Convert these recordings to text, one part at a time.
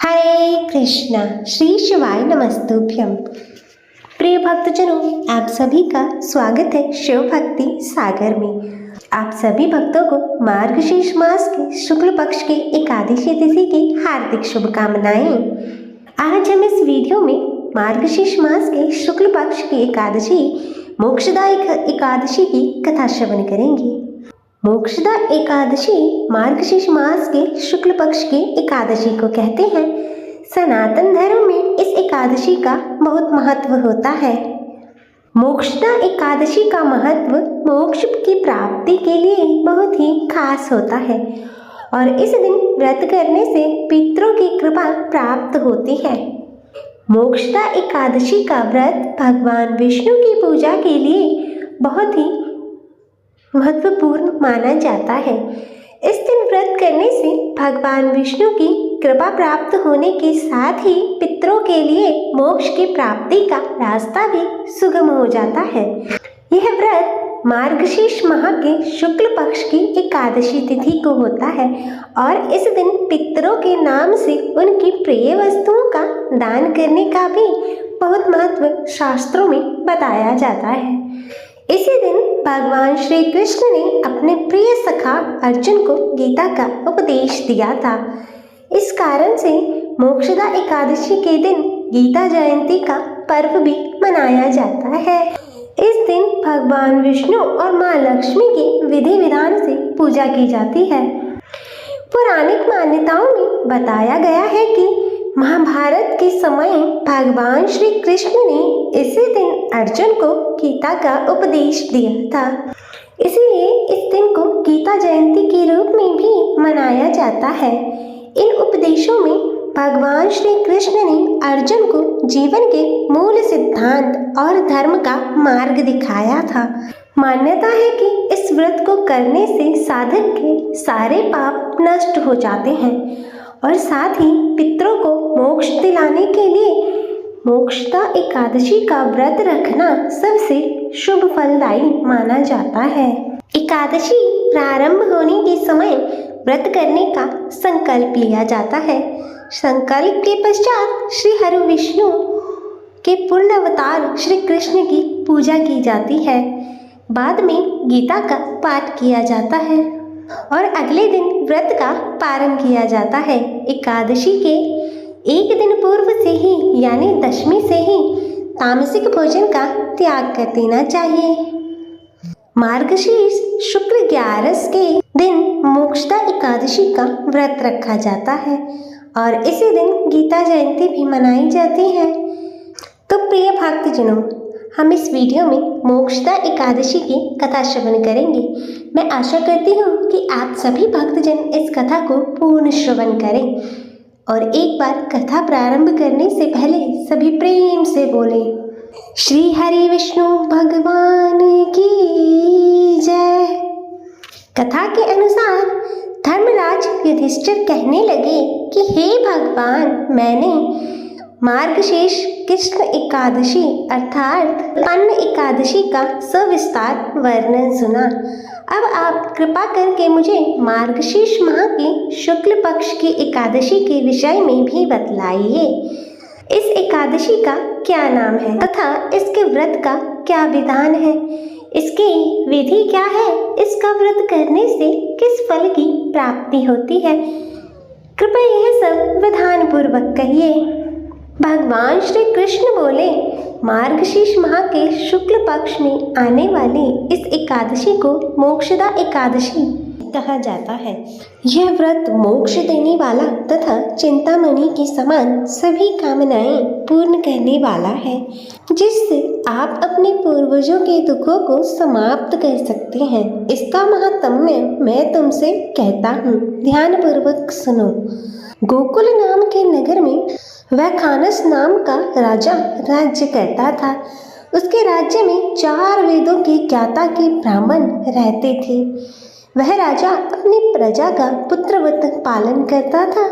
हरे कृष्णा, श्री शिवाय नमस्तुभ्यम। प्रिय भक्तजनों, आप सभी का स्वागत है शिव भक्ति सागर में। आप सभी भक्तों को मार्गशीर्ष मास के शुक्ल पक्ष के एकादशी तिथि की हार्दिक शुभकामनाएं। आज हम इस वीडियो में मार्गशीर्ष मास के शुक्ल पक्ष की एकादशी मोक्षदा एकादशी की कथा श्रवण करेंगे। मोक्षदा एकादशी मार्गशीर्ष मास के शुक्ल पक्ष की एकादशी को कहते हैं। सनातन धर्म में इस एकादशी का बहुत महत्व होता है। मोक्षदा एकादशी का महत्व मोक्ष की प्राप्ति के लिए बहुत ही खास होता है और इस दिन व्रत करने से पितरों की कृपा प्राप्त होती है। मोक्षदा एकादशी का व्रत भगवान विष्णु की पूजा के लिए बहुत ही महत्वपूर्ण माना जाता है। इस दिन व्रत करने से भगवान विष्णु की कृपा प्राप्त होने के साथ ही पितरों के लिए मोक्ष की प्राप्ति का रास्ता भी सुगम हो जाता है। यह व्रत मार्गशीर्ष माह के शुक्ल पक्ष की एकादशी तिथि को होता है और इस दिन पितरों के नाम से उनकी प्रिय वस्तुओं का दान करने का भी बहुत महत्व शास्त्रों में बताया जाता है। इसी दिन भगवान श्री कृष्ण ने अपने प्रिय सखा अर्जुन को गीता का उपदेश दिया था। इस कारण से मोक्षदा एकादशी के दिन गीता जयंती का पर्व भी मनाया जाता है। इस दिन भगवान विष्णु और माँ लक्ष्मी की विधि विधान से पूजा की जाती है। पौराणिक मान्यताओं में बताया गया है कि महाभारत के समय भगवान श्री कृष्ण ने इसी दिन अर्जुन को गीता का उपदेश दिया था। इसीलिए इस दिन को गीता जयंती के रूप में भी मनाया जाता है। इन उपदेशों में भगवान श्री कृष्ण ने अर्जुन को जीवन के मूल सिद्धांत और धर्म का मार्ग दिखाया था। मान्यता है कि इस व्रत को करने से साधक के सारे पाप नष्ट हो जाते हैं और साथ ही पितरों को मोक्ष दिलाने के लिए मोक्षदा एकादशी का व्रत रखना सबसे शुभ फलदायी माना जाता है। एकादशी प्रारंभ होने के समय व्रत करने का संकल्प लिया जाता है। संकल्प के पश्चात श्री हरि विष्णु के पूर्ण अवतार श्री कृष्ण की पूजा की जाती है। बाद में गीता का पाठ किया जाता है और अगले दिन व्रत का पारण किया जाता है। एकादशी के एक दिन पूर्व से ही यानी दशमी से ही तामसिक भोजन का त्याग कर देना चाहिए। मार्गशीर्ष शुक्ल 11 के दिन मोक्षदा एकादशी का व्रत रखा जाता है और इसी दिन गीता जयंती भी मनाई जाती है। तो प्रिय भक्तजनों, हम इस वीडियो में मोक्षदा एकादशी की कथा श्रवण करेंगे। मैं आशा करती हूँ कि आप सभी भक्तजन इस कथा को पूर्ण श्रवण करें और एक बार कथा प्रारंभ करने से पहले सभी प्रेम से बोले श्री हरि विष्णु भगवान की जय। कथा के अनुसार धर्मराज युधिष्ठिर कहने लगे कि हे भगवान, मैंने मार्गशीर्ष कृष्ण एकादशी अर्थात अन्न एकादशी का सविस्तार वर्णन सुना। अब आप कृपा करके मुझे मार्गशीर्ष माह की शुक्ल पक्ष की एकादशी के विषय में भी बतलाइए। इस एकादशी का क्या नाम है तथा इसके व्रत का क्या विधान है, इसकी विधि क्या है, इसका व्रत करने से किस फल की प्राप्ति होती है। कृपया यह सब विधान पूर्वक कहिए। भगवान श्री कृष्ण बोले, मार्गशीर्ष माह के शुक्ल पक्ष में आने वाली इस एकादशी को मोक्षदा एकादशी कहा जाता है। यह व्रत मोक्ष देने वाला तथा चिंतामणि के समान सभी कामनाएं पूर्ण करने वाला है, जिससे आप अपने पूर्वजों के दुखों को समाप्त कर सकते हैं। इसका महात्म्य मैं तुमसे कहता हूँ, ध्यान पूर्वक सुनो। गोकुल नाम के नगर में वैखानस नाम का राजा राज्य करता था। उसके राज्य में 4 वेदों के ज्ञाता के ब्राह्मण रहते थे। वह राजा अपनी प्रजा का पुत्रवत पालन करता था।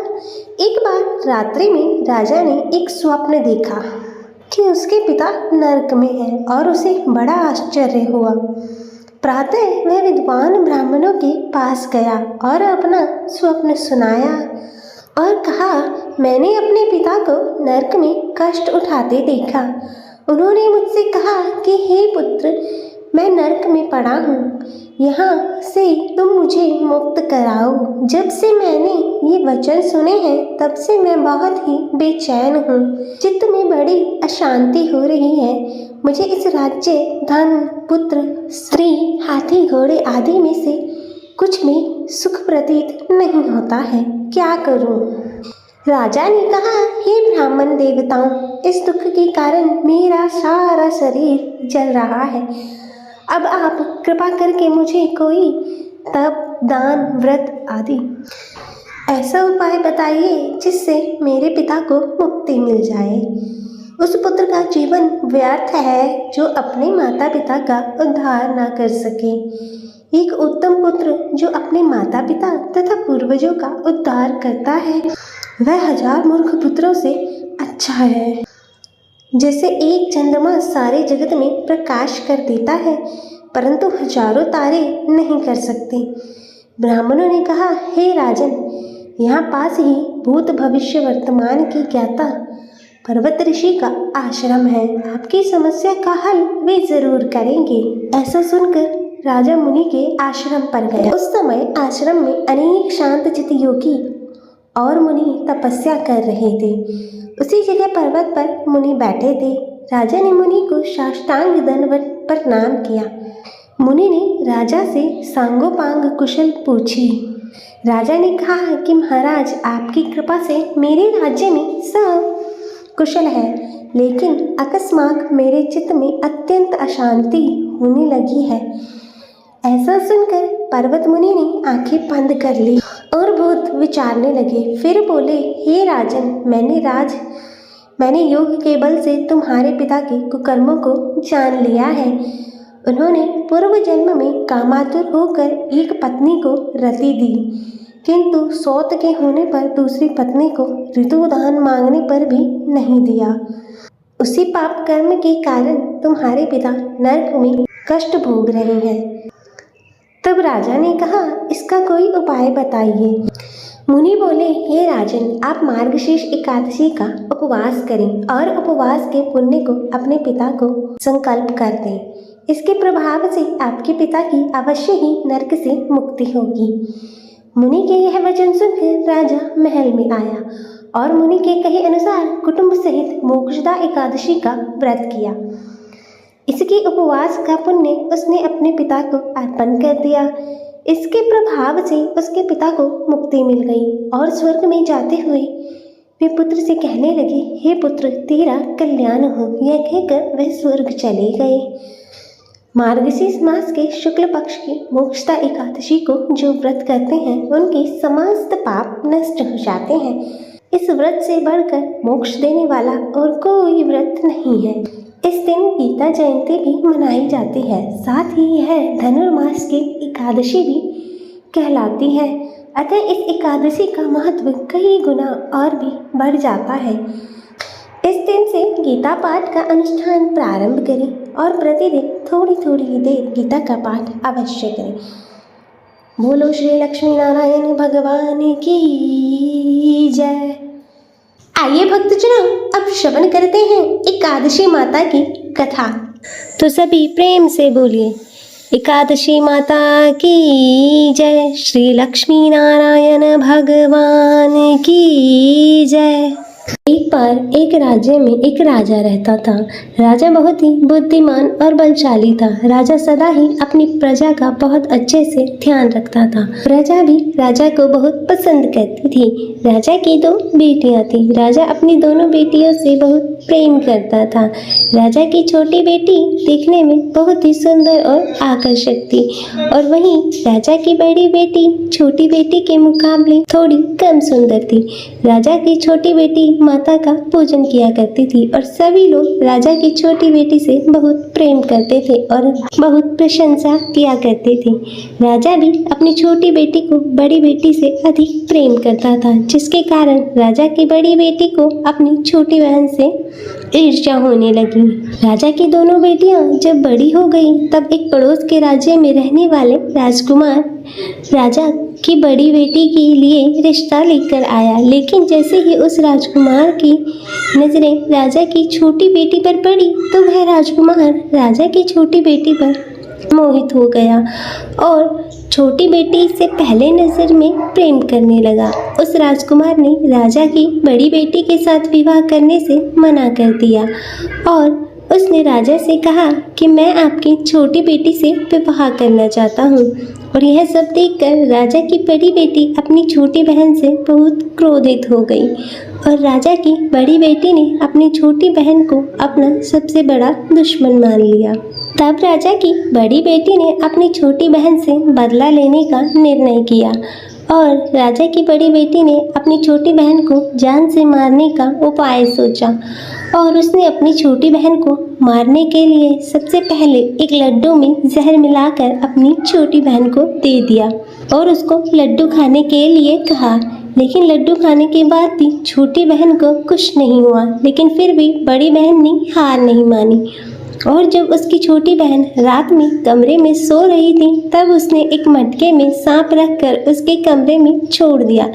एक बार रात्रि में राजा ने एक स्वप्न देखा कि उसके पिता नरक में है और उसे बड़ा आश्चर्य हुआ। प्रातः वह विद्वान ब्राह्मणों के पास गया और अपना स्वप्न सुनाया। और कहा, मैंने अपने पिता को नरक में कष्ट उठाते देखा। उन्होंने मुझसे कहा कि हे पुत्र, मैं नरक में पड़ा हूँ, यहाँ से तुम मुझे मुक्त कराओ। जब से मैंने ये वचन सुने हैं तब से मैं बहुत ही बेचैन हूँ। चित्त में बड़ी अशांति हो रही है। मुझे इस राज्य, धन, पुत्र, स्त्री, हाथी, घोड़े आदि में से कुछ भी सुख प्रतीत नहीं होता है। क्या करूँ? राजा ने कहा, हे ब्राह्मण देवताओं, इस दुख के कारण मेरा सारा शरीर जल रहा है। अब आप कृपा करके मुझे कोई तप, दान, व्रत आदि ऐसा उपाय बताइए जिससे मेरे पिता को मुक्ति मिल जाए। उस पुत्र का जीवन व्यर्थ है जो अपने माता पिता का उद्धार ना कर सके। एक उत्तम पुत्र जो अपने माता पिता तथा पूर्वजों का उद्धार करता है वह 1000 मूर्ख पुत्रों से अच्छा है। जैसे एक चंद्रमा सारे जगत में प्रकाश कर देता है परंतु हजारों तारे नहीं कर सकते। ब्राह्मणों ने कहा, हे राजन, यहाँ पास ही भूत भविष्य वर्तमान की ज्ञाता पर्वत ऋषि का आश्रम है। आपकी समस्या का हल वे जरूर करेंगे। ऐसा सुनकर राजा मुनि के आश्रम पर गया। उस समय आश्रम में अनेक शांत चित्त योगी और मुनि तपस्या कर रहे थे। उसी जगह पर्वत पर मुनि बैठे थे। राजा ने मुनि को साष्टांग दंडवत प्रणाम किया। मुनि ने राजा से सांगोपांग कुशल पूछी। राजा ने कहा कि महाराज, आपकी कृपा से मेरे राज्य में सब कुशल है, लेकिन अकस्मात मेरे चित्त में अत्यंत अशांति होने लगी है। ऐसा सुनकर पर्वत मुनि ने आंखें बंद कर ली और बहुत विचारने लगे। फिर बोले, हे राजन, मैंने योग के बल से तुम्हारे पिता के कुकर्मों को जान लिया है। उन्होंने पूर्व जन्म में कामातुर होकर एक पत्नी को रति दी, किंतु सौत के होने पर दूसरी पत्नी को ऋतुदान मांगने पर भी नहीं दिया। उसी पाप कर्म के कारण तुम्हारे पिता नरक में कष्ट भोग रहे हैं। तब राजा ने कहा, इसका कोई उपाय बताइए। मुनि बोले, हे राजन, आप मार्गशीर्ष एकादशी का उपवास करें और उपवास के पुण्य को अपने पिता को संकल्प कर दें। इसके प्रभाव से आपके पिता की अवश्य ही नरक से मुक्ति होगी। मुनि के यह वचन सुनकर राजा महल में आया और मुनि के कहे अनुसार कुटुंब सहित मोक्षदा एकादशी का व्रत किया। इसके उपवास का पुण्य उसने अपने पिता को अर्पण कर दिया। इसके प्रभाव से उसके पिता को मुक्ति मिल गई और स्वर्ग में जाते हुए वे पुत्र से कहने लगे, हे पुत्र, तेरा कल्याण हो। यह कहकर वह स्वर्ग चले गए। मार्गशीर्ष मास के शुक्ल पक्ष की मोक्षदा एकादशी को जो व्रत करते हैं उनके समस्त पाप नष्ट हो जाते हैं। इस व्रत से बढ़कर मोक्ष देने वाला और कोई व्रत नहीं है। इस दिन गीता जयंती भी मनाई जाती है। साथ ही यह धनुर्मास की एकादशी भी कहलाती है। अतः इस एकादशी का महत्व कई गुना और भी बढ़ जाता है। इस दिन से गीता पाठ का अनुष्ठान प्रारंभ करें और प्रतिदिन थोड़ी थोड़ी देर गीता का पाठ अवश्य करें। बोलो श्री लक्ष्मी नारायण भगवान की जय। आइए भक्तजनों, अब श्रवण करते हैं एकादशी माता की कथा। तो सभी प्रेम से बोलिए, एकादशी माता की जय। श्री लक्ष्मी नारायण भगवान की जय। एक बार एक राज्य में एक राजा रहता था। राजा बहुत ही बुद्धिमान और बलशाली था। राजा सदा ही अपनी प्रजा का बहुत अच्छे से ध्यान रखता था। प्रजा भी राजा को बहुत पसंद करती थी। राजा की 2 बेटियां थी। राजा अपनी दोनों बेटियों से बहुत प्रेम करता था। राजा की छोटी बेटी देखने में बहुत ही सुंदर और आकर्षक थी और वहीं राजा की बड़ी बेटी छोटी बेटी के मुकाबले थोड़ी कम सुंदर थी। राजा की छोटी बेटी माता का पूजन किया करती थी और सभी लोग राजा की छोटी बेटी से बहुत प्रेम करते थे और बहुत प्रशंसा किया करते थे। राजा भी अपनी छोटी बेटी को बड़ी बेटी से अधिक प्रेम करता था, जिसके कारण राजा की बड़ी बेटी को अपनी छोटी बहन से ईर्ष्या होने लगी। राजा की दोनों बेटियां जब बड़ी हो गई तब एक पड़ोस के राज्य में रहने वाले राजकुमार राजा कि बड़ी बेटी के लिए रिश्ता लेकर आया। लेकिन जैसे ही उस राजकुमार की नज़रें राजा की छोटी बेटी पर पड़ी तो वह राजकुमार राजा की छोटी बेटी पर मोहित हो गया और छोटी बेटी से पहले नज़र में प्रेम करने लगा। उस राजकुमार ने राजा की बड़ी बेटी के साथ विवाह करने से मना कर दिया और उसने राजा से कहा कि मैं आपकी छोटी बेटी से विवाह करना चाहता हूँ। और यह सब देखकर राजा की बड़ी बेटी अपनी छोटी बहन से बहुत क्रोधित हो गई और राजा की बड़ी बेटी ने अपनी छोटी बहन को अपना सबसे बड़ा दुश्मन मान लिया। तब राजा की बड़ी बेटी ने अपनी छोटी बहन से बदला लेने का निर्णय किया और राजा की बड़ी बेटी ने अपनी छोटी बहन को जान से मारने का उपाय सोचा और उसने अपनी छोटी बहन को मारने के लिए सबसे पहले एक लड्डू में जहर मिलाकर अपनी छोटी बहन को दे दिया और उसको लड्डू खाने के लिए कहा। लेकिन लड्डू खाने के बाद भी छोटी बहन को कुछ नहीं हुआ, लेकिन फिर भी बड़ी बहन ने हार नहीं मानी और जब उसकी छोटी बहन रात में कमरे में सो रही थी तब उसने एक मटके में सांप रखकर उसके कमरे में छोड़ दिया।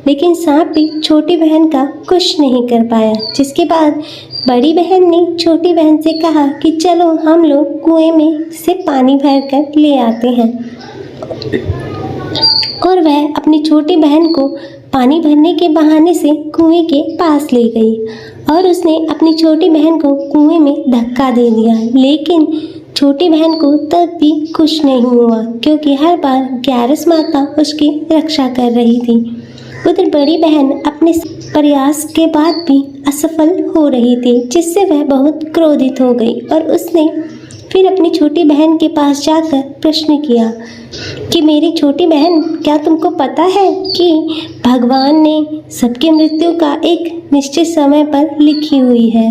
लेकिन सांप भी छोटी बहन का कुछ नहीं कर पाया, जिसके बाद बड़ी बहन ने छोटी बहन से कहा कि चलो हम लोग कुएं में से पानी भर कर ले आते हैं। और वह अपनी छोटी बहन को पानी भरने के बहाने से कुएं के पास ले गई और उसने अपनी छोटी बहन को कुएं में धक्का दे दिया। लेकिन छोटी बहन को तब भी कुछ नहीं हुआ क्योंकि हर बार ग्यारस माता उसकी रक्षा कर रही थी। उधर बड़ी बहन अपने प्रयास के बाद भी असफल हो रही थी, जिससे वह बहुत क्रोधित हो गई और उसने फिर अपनी छोटी बहन के पास जाकर प्रश्न किया कि मेरी छोटी बहन, क्या तुमको पता है कि भगवान ने सबकी मृत्यु का एक निश्चित समय पर लिखी हुई है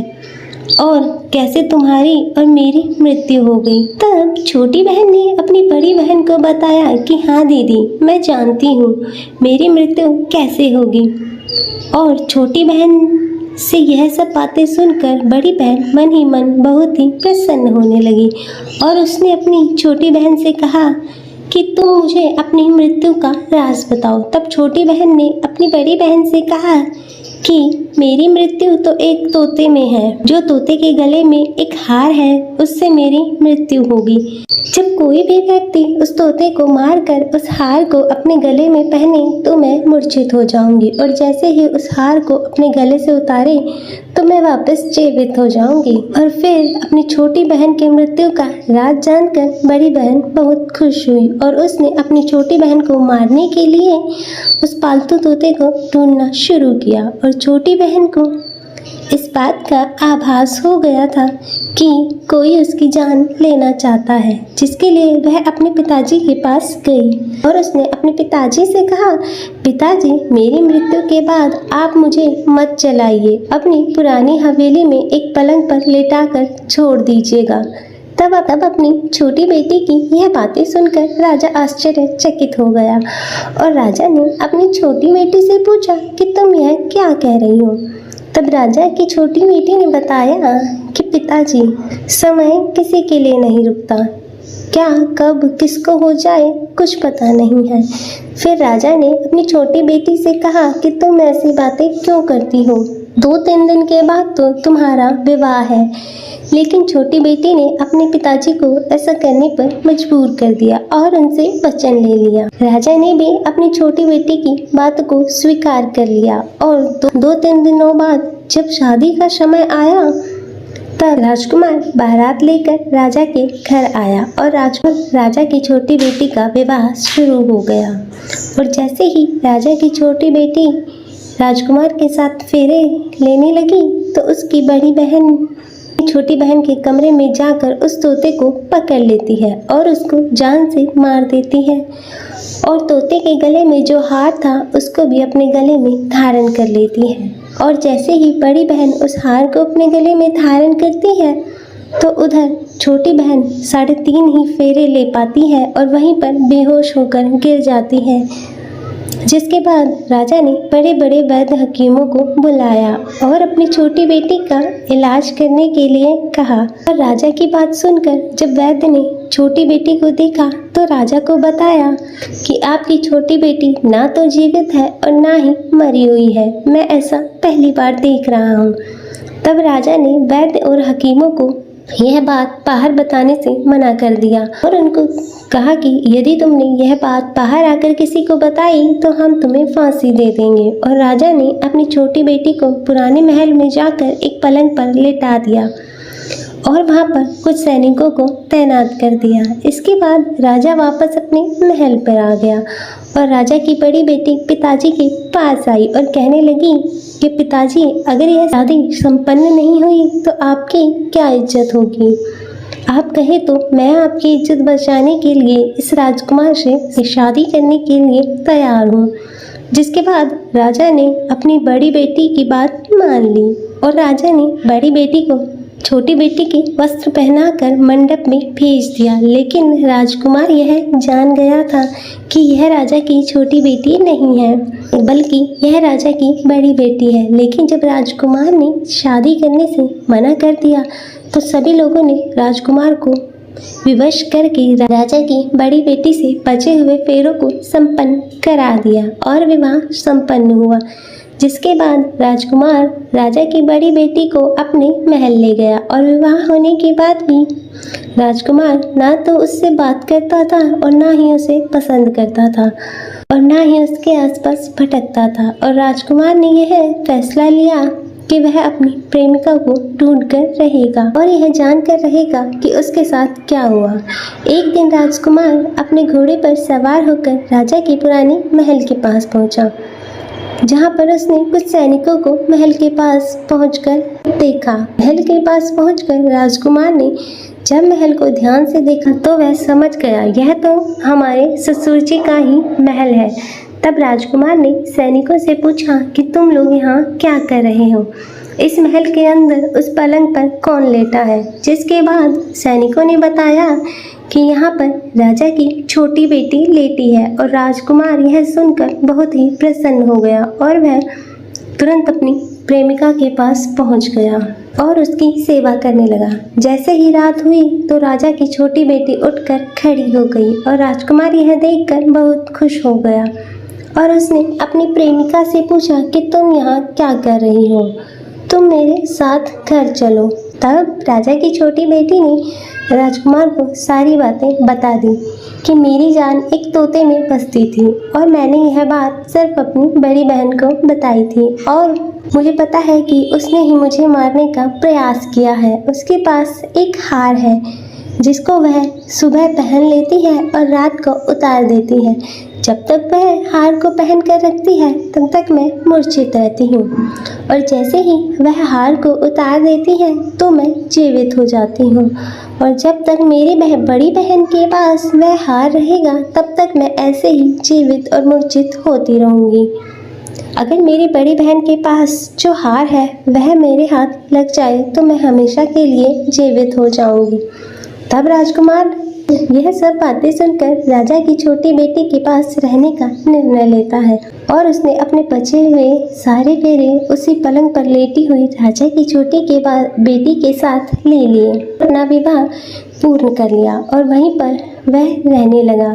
और कैसे तुम्हारी और मेरी मृत्यु हो गई। तब छोटी बहन ने अपनी बड़ी बहन को बताया कि हाँ दीदी, मैं जानती हूँ मेरी मृत्यु कैसे होगी। और छोटी बहन से यह सब बातें सुनकर बड़ी बहन मन ही मन बहुत ही प्रसन्न होने लगी और उसने अपनी छोटी बहन से कहा कि तुम मुझे अपनी मृत्यु का राज बताओ। तब छोटी बहन ने अपनी बड़ी बहन से कहा कि मेरी मृत्यु तो एक तोते में है, जो तोते के गले में एक हार है उससे मेरी मृत्यु होगी। जब कोई भी व्यक्ति उस तोते को मारकर उस हार को अपने गले में पहने तो मैं मूर्छित हो जाऊंगी और जैसे ही उस हार को अपने गले से उतारे तो मैं वापस जीवित हो जाऊंगी। और फिर अपनी छोटी बहन की मृत्यु का राज जानकर बड़ी बहन बहुत खुश हुई और उसने अपनी छोटी बहन को मारने के लिए उस पालतू तोते को ढूंढना शुरू किया और छोटी बहन को इस बात का आभास हो गया था कि कोई उसकी जान लेना चाहता है, जिसके लिए वह अपने पिताजी के पास गई और उसने अपने पिताजी से कहा, पिताजी, मेरी मृत्यु के बाद आप मुझे मत जलाइए, अपनी पुरानी हवेली में एक पलंग पर लेटाकर छोड़ दीजिएगा। तब अपनी छोटी बेटी की यह बातें सुनकर राजा आश्चर्यचकित हो गया और राजा ने अपनी छोटी बेटी से पूछा कि तुम यह क्या कह रही हो। तब राजा की छोटी बेटी ने बताया कि पिताजी, समय किसी के लिए नहीं रुकता, क्या कब किसको हो जाए कुछ पता नहीं है। फिर राजा ने अपनी छोटी बेटी से कहा कि तुम ऐसी बातें क्यों करती हो, 2-3 दिन के बाद तो तुम्हारा विवाह है। लेकिन छोटी बेटी ने अपने पिताजी को ऐसा करने पर मजबूर कर दिया और उनसे वचन ले लिया। राजा ने भी अपनी छोटी बेटी की बात को स्वीकार कर लिया और 2-3 दिनों बाद जब शादी का समय आया तब राजकुमार बारात लेकर राजा के घर आया और राजा की छोटी बेटी का विवाह शुरू हो गया। और जैसे ही राजा की छोटी बेटी राजकुमार के साथ फेरे लेने लगी तो उसकी बड़ी बहन छोटी बहन के कमरे में जाकर उस तोते को पकड़ लेती है और उसको जान से मार देती है और तोते के गले में जो हार था उसको भी अपने गले में धारण कर लेती है। और जैसे ही बड़ी बहन उस हार को अपने गले में धारण करती है तो उधर छोटी बहन 3.5 ही फेरे ले पाती है और वहीं पर बेहोश होकर गिर जाती है। जिसके बाद राजा ने बड़े बड़े वैद्य हकीमों को बुलाया और अपनी छोटी बेटी का इलाज करने के लिए कहा। और राजा की बात सुनकर जब वैद्य ने छोटी बेटी को देखा तो राजा को बताया कि आपकी छोटी बेटी ना तो जीवित है और ना ही मरी हुई है, मैं ऐसा पहली बार देख रहा हूँ। तब राजा ने वैद्य और हकीमों को यह बात बाहर बताने से मना कर दिया और उनको कहा कि यदि तुमने यह बात बाहर आकर किसी को बताई तो हम तुम्हें फांसी दे देंगे। और राजा ने अपनी छोटी बेटी को पुराने महल में जाकर एक पलंग पर लेटा दिया और वहाँ पर कुछ सैनिकों को तैनात कर दिया। इसके बाद राजा वापस अपने महल पर आ गया और राजा की बड़ी बेटी पिताजी के पास आई और कहने लगी कि पिताजी, अगर यह शादी संपन्न नहीं हुई तो आपकी क्या इज्जत होगी? आप कहे तो मैं आपकी इज्जत बचाने के लिए इस राजकुमार से शादी करने के लिए तैयार हूँ। जिसके बाद राजा ने अपनी बड़ी बेटी की बात मान ली और राजा ने बड़ी बेटी को छोटी बेटी के वस्त्र पहनाकर मंडप में भेज दिया। लेकिन राजकुमार यह जान गया था कि यह राजा की छोटी बेटी नहीं है, बल्कि यह राजा की बड़ी बेटी है। लेकिन जब राजकुमार ने शादी करने से मना कर दिया तो सभी लोगों ने राजकुमार को विवश करके राजा की बड़ी बेटी से बचे हुए फेरों को संपन्न करा दिया और विवाह संपन्न हुआ। जिसके बाद राजकुमार राजा की बड़ी बेटी को अपने महल ले गया और विवाह होने के बाद भी राजकुमार ना तो उससे बात करता था और ना ही उसे पसंद करता था और ना ही उसके आसपास भटकता था। और राजकुमार ने यह फैसला लिया कि वह अपनी प्रेमिका को ढूंढ कर रहेगा और यह जानकर रहेगा कि उसके साथ क्या हुआ। एक दिन राजकुमार अपने घोड़े पर सवार होकर राजा के पुराने महल के पास पहुंचा, जहाँ पर उसने कुछ सैनिकों को महल के पास पहुंचकर देखा। महल के पास पहुंचकर राजकुमार ने जब महल को ध्यान से देखा तो वह समझ गया यह तो हमारे ससुर जी का ही महल है। तब राजकुमार ने सैनिकों से पूछा कि तुम लोग यहाँ क्या कर रहे हो? इस महल के अंदर उस पलंग पर कौन लेटा है? जिसके बाद सैनिकों ने बताया कि यहाँ पर राजा की छोटी बेटी लेटी है। और राजकुमार यह सुनकर बहुत ही प्रसन्न हो गया और वह तुरंत अपनी प्रेमिका के पास पहुँच गया और उसकी सेवा करने लगा। जैसे ही रात हुई तो राजा की छोटी बेटी उठकर खड़ी हो गई और राजकुमार यह देखकर बहुत खुश हो गया और उसने अपनी प्रेमिका से पूछा कि तुम यहाँ क्या कर रही हो? तुम मेरे साथ घर चलो। तब राजा की छोटी बेटी ने राजकुमार को सारी बातें बता दी कि मेरी जान एक तोते में बसती थी और मैंने यह बात सिर्फ अपनी बड़ी बहन को बताई थी और मुझे पता है कि उसने ही मुझे मारने का प्रयास किया है। उसके पास एक हार है जिसको वह सुबह पहन लेती है और रात को उतार देती है। जब तक वह हार को पहन कर रखती है तब तक मैं मूर्छित रहती हूँ और जैसे ही वह हार को उतार देती है तो मैं जीवित हो जाती हूँ और जब तक मेरी बड़ी बहन के पास वह हार रहेगा तब तक मैं ऐसे ही जीवित और मूर्छित होती रहूँगी। अगर मेरी बड़ी बहन के पास जो हार है वह मेरे हाथ लग जाए तो मैं हमेशा के लिए जीवित हो जाऊँगी। तब राजकुमार यह सब बातें सुनकर राजा की छोटी बेटी के पास रहने का निर्णय लेता है और उसने अपने बचे हुए सारे फेरे उसी पलंग पर लेटी हुई राजा की छोटी के बेटी के साथ ले लिए। अपना विवाह पूर्ण कर लिया और वहीं पर वह रहने लगा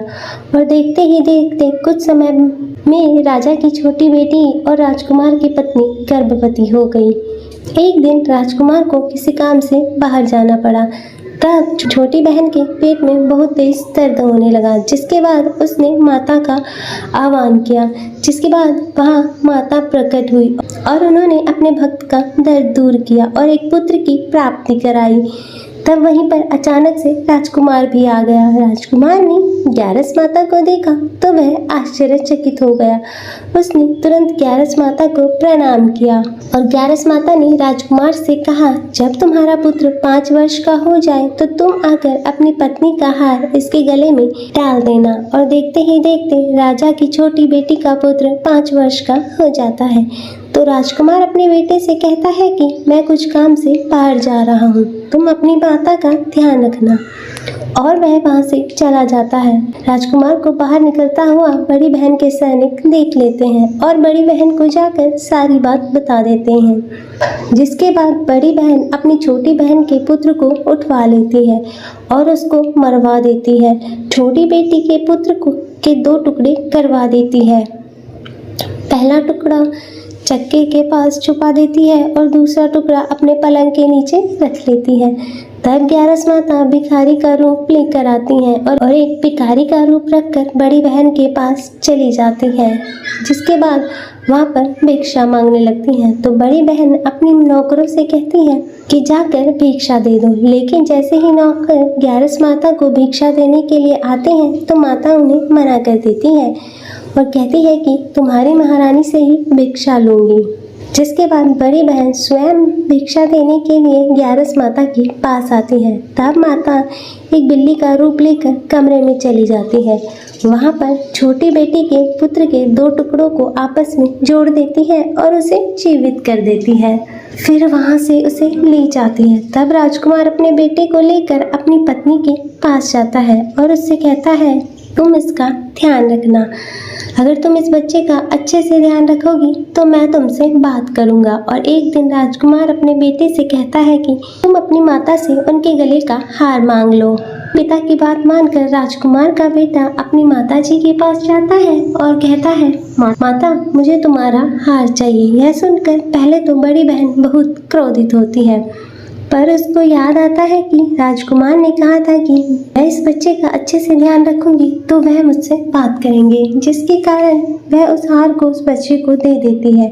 और देखते ही देखते कुछ समय में राजा की छोटी बेटी और राजकुमार की पत्नी गर्भवती हो गई। एक दिन राजकुमार को किसी काम से बाहर जाना पड़ा। तब छोटी बहन के पेट में बहुत तेज दर्द होने लगा, जिसके बाद उसने माता का आह्वान किया। जिसके बाद वहाँ माता प्रकट हुई और उन्होंने अपने भक्त का दर्द दूर किया और एक पुत्र की प्राप्ति कराई। तब वहीं पर अचानक से राजकुमार भी आ गया। राजकुमार ने ग्यारस माता को देखा तो वह आश्चर्यचकित हो गया। उसने तुरंत ग्यारस माता को प्रणाम किया और ग्यारस माता ने राजकुमार से कहा, जब तुम्हारा पुत्र 5 वर्ष का हो जाए तो तुम आकर अपनी पत्नी का हार इसके गले में डाल देना। और देखते ही देखते राजा की छोटी बेटी का पुत्र 5 वर्ष का हो जाता है। तो राजकुमार अपने बेटे से कहता है कि मैं कुछ काम से बाहर जा रहा हूँ, तुम अपनी माता का ध्यान रखना। और वह वहाँ से चला जाता है। राजकुमार को बाहर निकलता हुआ बड़ी बहन के सैनिक देख लेते हैं और बड़ी बहन को जाकर सारी बात बता देते हैं, जिसके बाद बड़ी बहन अपनी छोटी बहन के पुत्र को उठवा लेती है और उसको मरवा देती है। छोटी बेटी के पुत्र को के 2 टुकड़े करवा देती है। पहला टुकड़ा चक्के के पास छुपा देती है और दूसरा टुकड़ा अपने पलंग के नीचे रख लेती है। तब 11 माता भिखारी का रूप लेकर आती हैं और एक भिखारी का रूप रखकर बड़ी बहन के पास चली जाती है, जिसके बाद वहाँ पर भिक्षा मांगने लगती हैं। तो बड़ी बहन अपनी नौकरों से कहती है कि जाकर भिक्षा दे दो, लेकिन जैसे ही नौकर 11 माता को भिक्षा देने के लिए आते हैं तो माता उन्हें मना कर देती है और कहती है कि तुम्हारी महारानी से ही भिक्षा लूंगी। जिसके बाद बड़ी बहन स्वयं भिक्षा देने के लिए 11 माता के पास आती है। तब माता एक बिल्ली का रूप लेकर कमरे में चली जाती है। वहाँ पर छोटी बेटी के पुत्र के 2 टुकड़ों को आपस में जोड़ देती है और उसे जीवित कर देती है। फिर वहाँ से उसे ले जाती है। तब राजकुमार अपने बेटे को लेकर अपनी पत्नी के पास जाता है और उससे कहता है, तुम इसका ध्यान रखना। अगर तुम इस बच्चे का अच्छे से ध्यान रखोगी तो मैं तुमसे बात करूंगा। और एक दिन राजकुमार अपने बेटे से कहता है कि तुम अपनी माता से उनके गले का हार मांग लो। पिता की बात मानकर राजकुमार का बेटा अपनी माता जी के पास जाता है और कहता है, माता मुझे तुम्हारा हार चाहिए। यह सुनकर पहले तो बड़ी बहन बहुत क्रोधित होती है, पर उसको याद आता है कि राजकुमार ने कहा था कि मैं इस बच्चे का अच्छे से ध्यान रखूंगी तो वह मुझसे बात करेंगे, जिसके कारण वह उस हार को उस बच्चे को दे देती है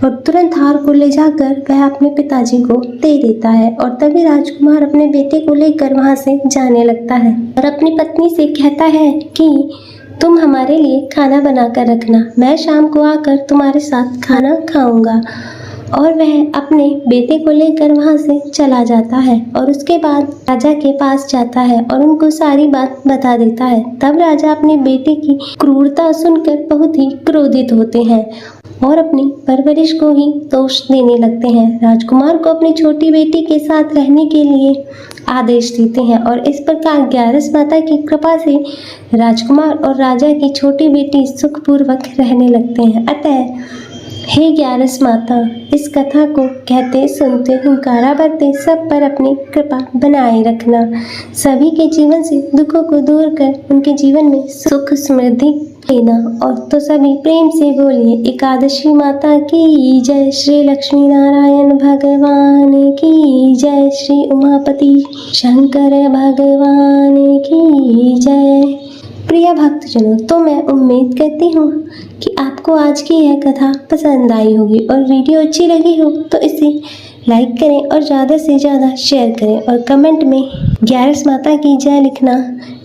और तुरंत हार को ले जाकर वह अपने पिताजी को दे देता है। और तभी राजकुमार अपने बेटे को लेकर वहाँ से जाने लगता है और अपनी पत्नी से कहता है कि तुम हमारे लिए खाना बना कर रखना, मैं शाम को आकर तुम्हारे साथ खाना खाऊंगा। और वह अपने बेटे को लेकर वहाँ से चला जाता है और उसके बाद राजा के पास जाता है और उनको सारी बात बता देता है। तब राजा अपने बेटे की क्रूरता सुनकर बहुत ही क्रोधित होते हैं और अपनी परवरिश को ही दोष देने लगते हैं। राजकुमार को अपनी छोटी बेटी के साथ रहने के लिए आदेश देते हैं और इस प्रकार 11 माता की कृपा से राजकुमार और राजा की छोटी बेटी सुखपूर्वक रहने लगते हैं। अतः हे 11 माता, इस कथा को कहते सुनते हुंकारा भरते सब पर अपनी कृपा बनाए रखना। सभी के जीवन से दुखों को दूर कर उनके जीवन में सुख समृद्धि लेना। और तो सभी प्रेम से बोलिए एकादशी माता की जय, श्री लक्ष्मी नारायण भगवान की जय, श्री उमापति शंकर भगवान की जय। प्रिय भक्तजनों, तो मैं उम्मीद करती हूँ कि आपको आज की यह कथा पसंद आई होगी और वीडियो अच्छी लगी हो तो इसे लाइक करें और ज़्यादा से ज़्यादा शेयर करें और कमेंट में 11 माता की जय लिखना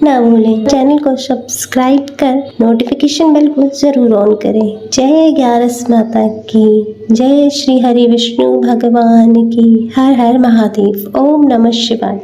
ना भूलें। चैनल को सब्सक्राइब कर नोटिफिकेशन बेल को ज़रूर ऑन करें। जय 11 माता की जय, श्री हरि विष्णु भगवान की हर हर महादेव। ओम नमः शिवाय।